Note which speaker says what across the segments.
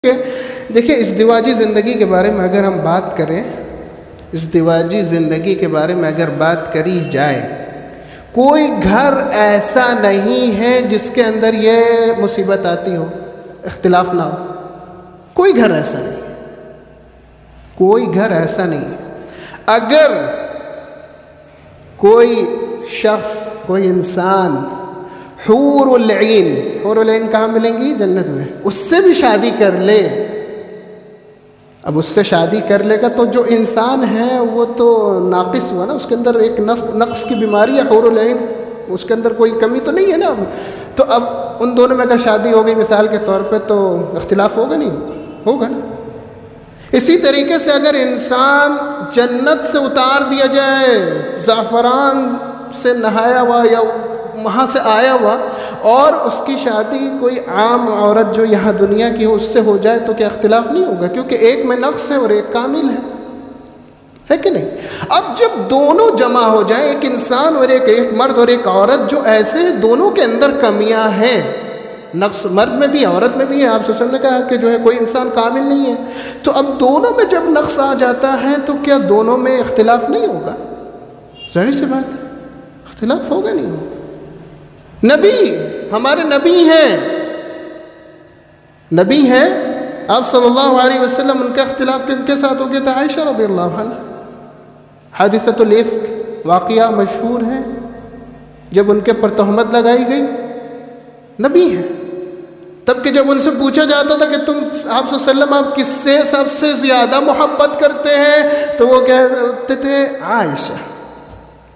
Speaker 1: کہ دیکھیں ازدواجی زندگی کے بارے میں اگر ہم بات کریں، ازدواجی زندگی کے بارے میں اگر بات کری جائے، کوئی گھر ایسا نہیں ہے جس کے اندر یہ مصیبت آتی ہو، اختلاف نہ ہو۔ کوئی گھر ایسا نہیں، کوئی گھر ایسا نہیں۔ اگر کوئی شخص، کوئی انسان حور العین کہاں ملیں گی؟ جنت میں، اس سے بھی شادی کر لے، اب اس سے شادی کر لے گا تو جو انسان ہے وہ تو ناقص ہوا نا، اس کے اندر ایک نقص کی بیماری ہے حور العین، اس کے اندر کوئی کمی تو نہیں ہے نا۔ تو اب ان دونوں میں اگر شادی ہو گئی مثال کے طور پہ تو اختلاف ہوگا نہیں ہوگا نا۔ اسی طریقے سے اگر انسان جنت سے اتار دیا جائے، زعفران سے نہایا ہوا یا وہاں سے آیا ہوا، اور اس کی شادی کوئی عام عورت جو یہاں دنیا کی ہو اس سے ہو جائے تو کیا اختلاف نہیں ہوگا؟ کیونکہ ایک میں نقص ہے اور ایک کامل ہے کہ نہیں؟ اب جب دونوں جمع ہو جائیں، ایک انسان اور ایک مرد اور ایک عورت جو ایسے ہیں، دونوں کے اندر کمیاں ہیں، نقص مرد میں بھی عورت میں بھی ہے۔ آپ صلی اللہ علیہ وسلم نے کہا کہ جو ہے کوئی انسان کامل نہیں ہے، تو اب دونوں میں جب نقص آ جاتا ہے تو کیا دونوں میں اختلاف نہیں ہوگا؟ ظاہر سی بات ہے، اختلاف ہوگا نہیں ہوگا۔ نبی، ہمارے نبی ہیں آپ صلی اللہ علیہ وسلم، ان کا اختلاف کن کے ساتھ ہو گیا تھا؟ عائشہ رضی اللہ عنہ۔ حادثۃ الافک واقعہ مشہور ہے، جب ان کے پر تہمت لگائی گئی، نبی ہیں، تب کہ جب ان سے پوچھا جاتا تھا کہ تم آپ صلی اللہ علیہ وسلم آپ کس سے سب سے زیادہ محبت کرتے ہیں، تو وہ کہتے تھے عائشہ،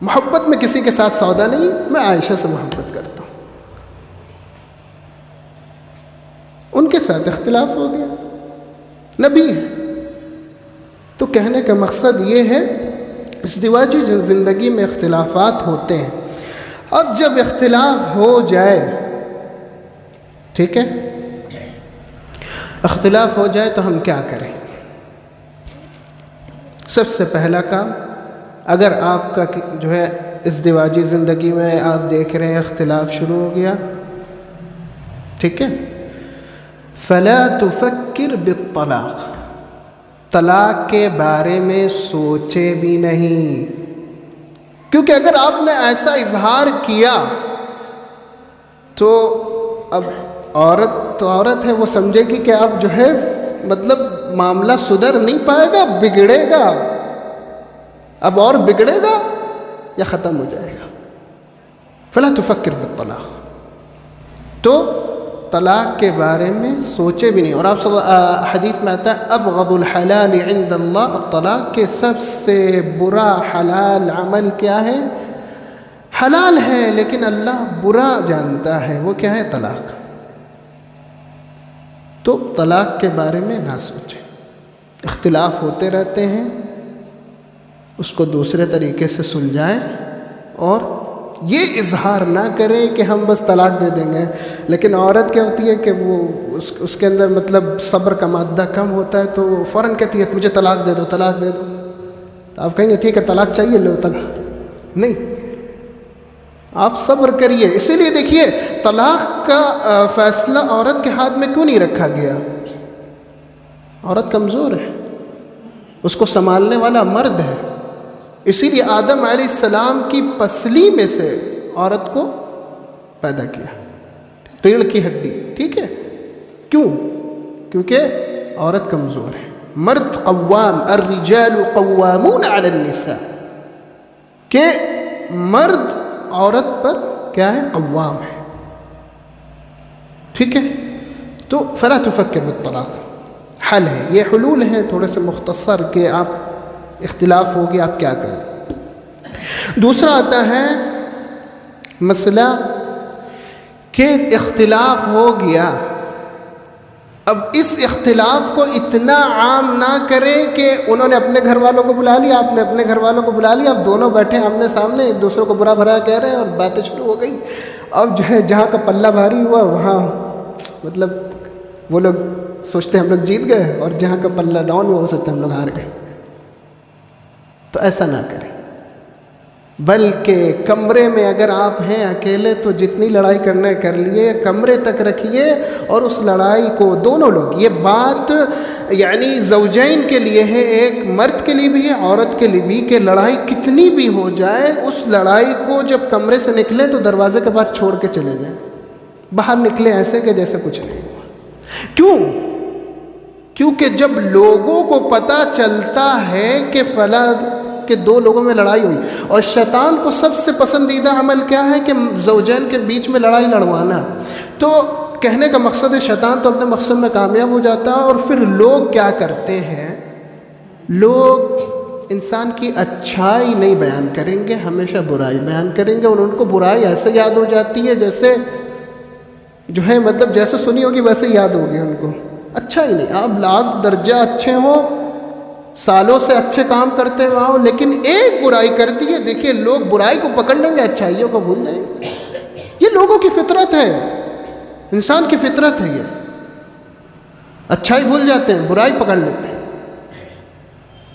Speaker 1: محبت میں کسی کے ساتھ سودا نہیں، میں عائشہ سے محبت کرتا ہوں۔ ان کے ساتھ اختلاف ہو گیا، نبی ہے۔ تو کہنے کا مقصد یہ ہے، ازدواجی زندگی میں اختلافات ہوتے ہیں۔ اب جب اختلاف ہو جائے، ٹھیک ہے، اختلاف ہو جائے تو ہم کیا کریں؟ سب سے پہلا کام، اگر آپ کا جو ہے ازدواجی زندگی میں آپ دیکھ رہے ہیں اختلاف شروع ہو گیا، ٹھیک ہے، فلا تفکر بالطلاق، طلاق کے بارے میں سوچے بھی نہیں، کیونکہ اگر آپ نے ایسا اظہار کیا تو اب عورت ہے، وہ سمجھے گی کہ اب جو ہے مطلب معاملہ سدھر نہیں پائے گا، بگڑے گا، اب اور بگڑے گا یا ختم ہو جائے گا۔ فلا تفکر بالطلاق، تو طلاق کے بارے میں سوچے بھی نہیں۔ اور آپ حدیث میں آتا ہے ابغض الحلال عند اللہ الطلاق، کہ سب سے برا حلال عمل کیا ہے؟ حلال ہے لیکن اللہ برا جانتا ہے، وہ کیا ہے؟ طلاق۔ تو طلاق کے بارے میں نہ سوچیں، اختلاف ہوتے رہتے ہیں، اس کو دوسرے طریقے سے سلجھائیں، اور یہ اظہار نہ کریں کہ ہم بس طلاق دے دیں گے۔ لیکن عورت کیا ہوتی ہے کہ وہ اس کے اندر مطلب صبر کا مادہ کم ہوتا ہے، تو وہ فوراً کہتی ہے مجھے طلاق دے دو، طلاق دے دو۔ تو آپ کہیں گے ٹھیک ہے طلاق چاہیے، لو طلاق، نہیں، آپ صبر کریے۔ اسی لیے دیکھیے طلاق کا فیصلہ عورت کے ہاتھ میں کیوں نہیں رکھا گیا؟ عورت کمزور ہے، اس کو سنبھالنے والا مرد ہے، اسی لیے آدم علیہ السلام کی پسلی میں سے عورت کو پیدا کیا، ریڑھ کی ہڈی، ٹھیک ہے، کیوں؟ کیونکہ عورت کمزور ہے، مرد قوام، الرجال قوامون علی النساء، کہ مرد عورت پر کیا ہے؟ قوام ہے، ٹھیک ہے۔ تو فلا تفکر بالطلاق حل ہے، یہ حلول ہیں تھوڑے سے مختصر کہ آپ اختلاف ہو گیا آپ کیا کریں۔ دوسرا آتا ہے مسئلہ کہ اختلاف ہو گیا، اب اس اختلاف کو اتنا عام نہ کریں کہ انہوں نے اپنے گھر والوں کو بلا لیا، آپ نے اپنے گھر والوں کو بلا لیا، اب دونوں بیٹھے آمنے سامنے ایک دوسرے کو برا بھرا کہہ رہے ہیں اور باتیں شروع ہو گئی۔ اب جو ہے جہاں کا پلہ بھاری ہوا وہاں مطلب وہ لوگ سوچتے ہیں ہم لوگ جیت گئے، اور جہاں کا پلہ ڈاؤن ہوا وہ سوچتے ہیں ہم لوگ ہار گئے۔ تو ایسا نہ کریں، بلکہ کمرے میں اگر آپ ہیں اکیلے تو جتنی لڑائی کرنا ہے کر لیے، کمرے تک رکھیے، اور اس لڑائی کو دونوں لوگ، یہ بات یعنی زوجین کے لیے ہے، ایک مرد کے لیے بھی ہے، عورت کے لیے بھی، کہ لڑائی کتنی بھی ہو جائے اس لڑائی کو جب کمرے سے نکلیں تو دروازے کے بعد چھوڑ کے چلے جائیں، باہر نکلے ایسے کہ جیسے کچھ نہیں ہوا۔ کیوں؟ کیونکہ جب لوگوں کو پتہ چلتا ہے کہ فلاں کہ دو لوگوں میں لڑائی ہوئی، اور شیطان کو سب سے پسندیدہ عمل کیا ہے کہ زوجین کے بیچ میں لڑائی لڑوانا، تو کہنے کا مقصد ہے شیطان تو اپنے مقصد میں کامیاب ہو جاتا ہے، اور پھر لوگ کیا کرتے ہیں، لوگ انسان کی اچھائی نہیں بیان کریں گے، ہمیشہ برائی بیان کریں گے، اور ان کو برائی ایسے یاد ہو جاتی ہے جیسے جو ہے مطلب جیسے سنی ہوگی ویسے یاد ہوگی ان کو، اچھا ہی نہیں، آپ لاکھ درجہ اچھے ہوں، سالوں سے اچھے کام کرتے ہوئے آؤ، لیکن ایک برائی کر دی ہے، دیکھیے لوگ برائی کو پکڑ لیں گے، اچھائیوں کو بھول جائیں گے۔ یہ لوگوں کی فطرت ہے، انسان کی فطرت ہے، یہ اچھائی بھول جاتے ہیں، برائی پکڑ لیتے ہیں۔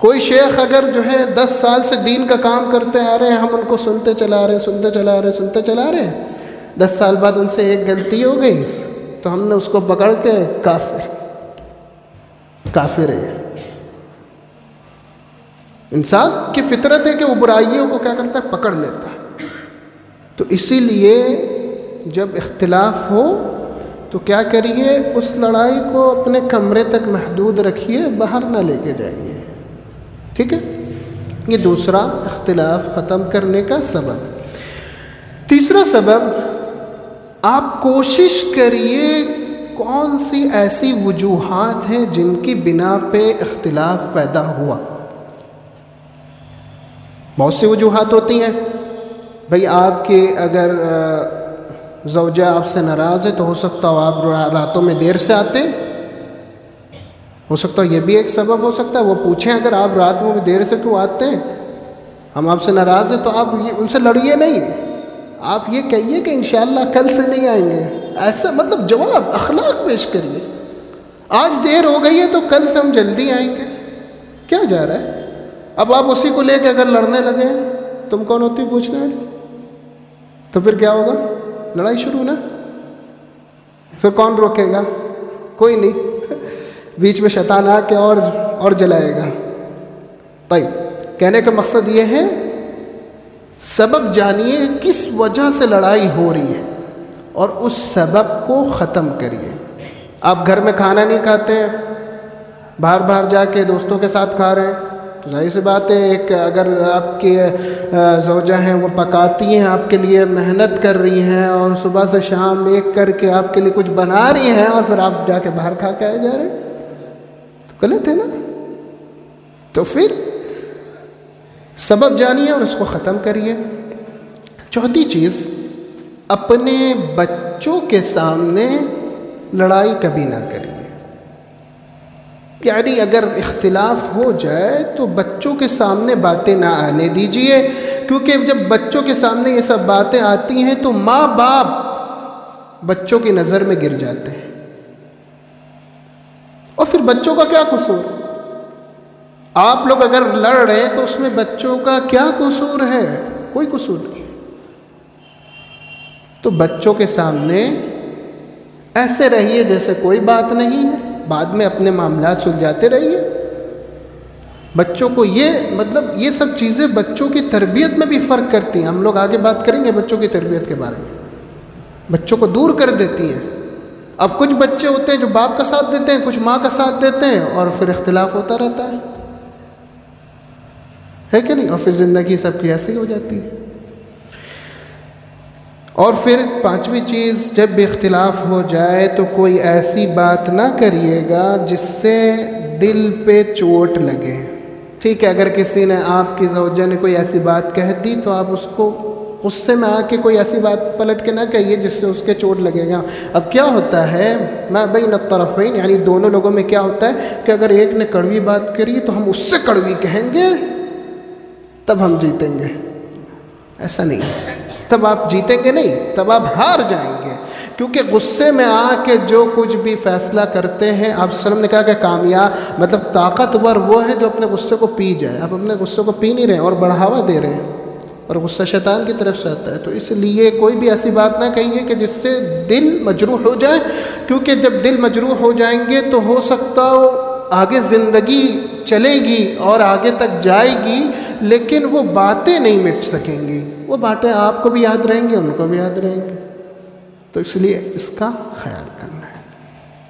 Speaker 1: کوئی شیخ اگر جو ہے 10 سال سے دین کا کام کرتے آ رہے ہیں، ہم ان کو سنتے چلا رہے ہیں، 10 سال بعد ان سے ایک غلطی ہو گئی تو ہم نے اس کو پکڑ کے کافر ہے۔ انسان کی فطرت ہے کہ وہ برائیوں کو کیا کرتا ہے، پکڑ لیتا ہے۔ تو اسی لیے جب اختلاف ہو تو کیا کریے، اس لڑائی کو اپنے کمرے تک محدود رکھیے، باہر نہ لے کے جائیے، ٹھیک ہے؟ یہ دوسرا اختلاف ختم کرنے کا سبب۔ تیسرا سبب، آپ کوشش کریے کون سی ایسی وجوہات ہیں جن کی بنا پہ اختلاف پیدا ہوا۔ بہت سی وجوہات ہوتی ہیں بھئی، آپ کی اگر زوجہ آپ سے ناراض ہے تو ہو سکتا ہو آپ راتوں میں دیر سے آتے، ہو سکتا ہے یہ بھی ایک سبب ہو سکتا ہے، وہ پوچھیں اگر آپ رات میں دیر سے کیوں آتے ہیں، ہم آپ سے ناراض ہیں، تو آپ ان سے لڑیے نہیں، آپ یہ کہیے کہ انشاءاللہ کل سے نہیں آئیں گے، ایسا مطلب جواب اخلاق پیش کریے۔ آج دیر ہو گئی ہے تو کل سے ہم جلدی آئیں گے، کیا جا رہا ہے؟ اب آپ اسی کو لے کے اگر لڑنے لگے، تم کون ہوتی پوچھنے والی، تو پھر کیا ہوگا، لڑائی شروع نا، پھر کون روکے گا، کوئی نہیں، بیچ میں شیطان آ کے اور جلائے گا۔ طيب، کہنے کا مقصد یہ ہے سبب جانیے کس وجہ سے لڑائی ہو رہی ہے اور اس سبب کو ختم کریے۔ آپ گھر میں کھانا نہیں کھاتے ہیں، باہر جا کے دوستوں کے ساتھ کھا رہے ہیں، تو ظاہر سی بات ہے، ایک اگر آپ کی زوجہ ہیں وہ پکاتی ہیں آپ کے لیے، محنت کر رہی ہیں اور صبح سے شام ایک کر کے آپ کے لیے کچھ بنا رہی ہیں، اور پھر آپ جا کے باہر کھا کے آئے جا رہے ہیں، تو غلط ہے نا۔ تو پھر سبب جانیے اور اس کو ختم کریے۔ چوتھی چیز، اپنے بچوں کے سامنے لڑائی کبھی نہ کریے، یعنی اگر اختلاف ہو جائے تو بچوں کے سامنے باتیں نہ آنے دیجیے، کیونکہ جب بچوں کے سامنے یہ سب باتیں آتی ہیں تو ماں باپ بچوں کی نظر میں گر جاتے ہیں، اور پھر بچوں کا کیا قصور؟ آپ لوگ اگر لڑ رہے ہیں تو اس میں بچوں کا کیا قصور ہے؟ کوئی قصور نہیں۔ تو بچوں کے سامنے ایسے رہیے جیسے کوئی بات نہیں ہے، بعد میں اپنے معاملات سلجھاتے رہیے۔ بچوں کو یہ سب چیزیں بچوں کی تربیت میں بھی فرق کرتی ہیں، ہم لوگ آگے بات کریں گے بچوں کی تربیت کے بارے میں، بچوں کو دور کر دیتی ہیں۔ اب کچھ بچے ہوتے ہیں جو باپ کا ساتھ دیتے ہیں، کچھ ماں کا ساتھ دیتے ہیں، اور پھر اختلاف ہوتا رہتا ہے کہ نہیں، اور پھر زندگی سب کی ایسی ہو جاتی ہے۔ اور پھر پانچویں چیز، جب بھی اختلاف ہو جائے تو کوئی ایسی بات نہ کریے گا جس سے دل پہ چوٹ لگے۔ ٹھیک ہے، اگر کسی نے آپ کی زوجہ نے کوئی ایسی بات کہہ دی تو آپ اس کو غصے میں آ کے کوئی ایسی بات پلٹ کے نہ کہیے جس سے اس کے چوٹ لگے گا۔ اب کیا ہوتا ہے، ما بین الطرفین، یعنی دونوں لوگوں میں کیا ہوتا ہے کہ اگر ایک نے کڑوی بات کری تو ہم اس سے کڑوی کہیں گے تب ہم جیتیں گے، ایسا نہیں ہے، تب آپ جیتیں گے نہیں، تب آپ ہار جائیں گے، کیونکہ غصے میں آ کے جو کچھ بھی فیصلہ کرتے ہیں، آپ صلی اللہ علیہ وسلم نے کہا کہ کامیاب طاقتور وہ ہے جو اپنے غصے کو پی جائے۔ آپ اپنے غصے کو پی نہیں رہے اور بڑھاوا دے رہے ہیں، اور غصہ شیطان کی طرف سے آتا ہے. تو اس لیے کوئی بھی ایسی بات نہ کہیے کہ جس سے دل مجروح ہو جائے، کیونکہ جب دل مجروح ہو جائیں گے تو ہو سکتا ہو آگے زندگی چلے گی اور آگے تک جائے گی، لیکن وہ باتیں نہیں مٹ سکیں گی. وہ باتیں آپ کو بھی یاد رہیں گی، ان کو بھی یاد رہیں گی. تو اس لیے اس کا خیال کرنا ہے.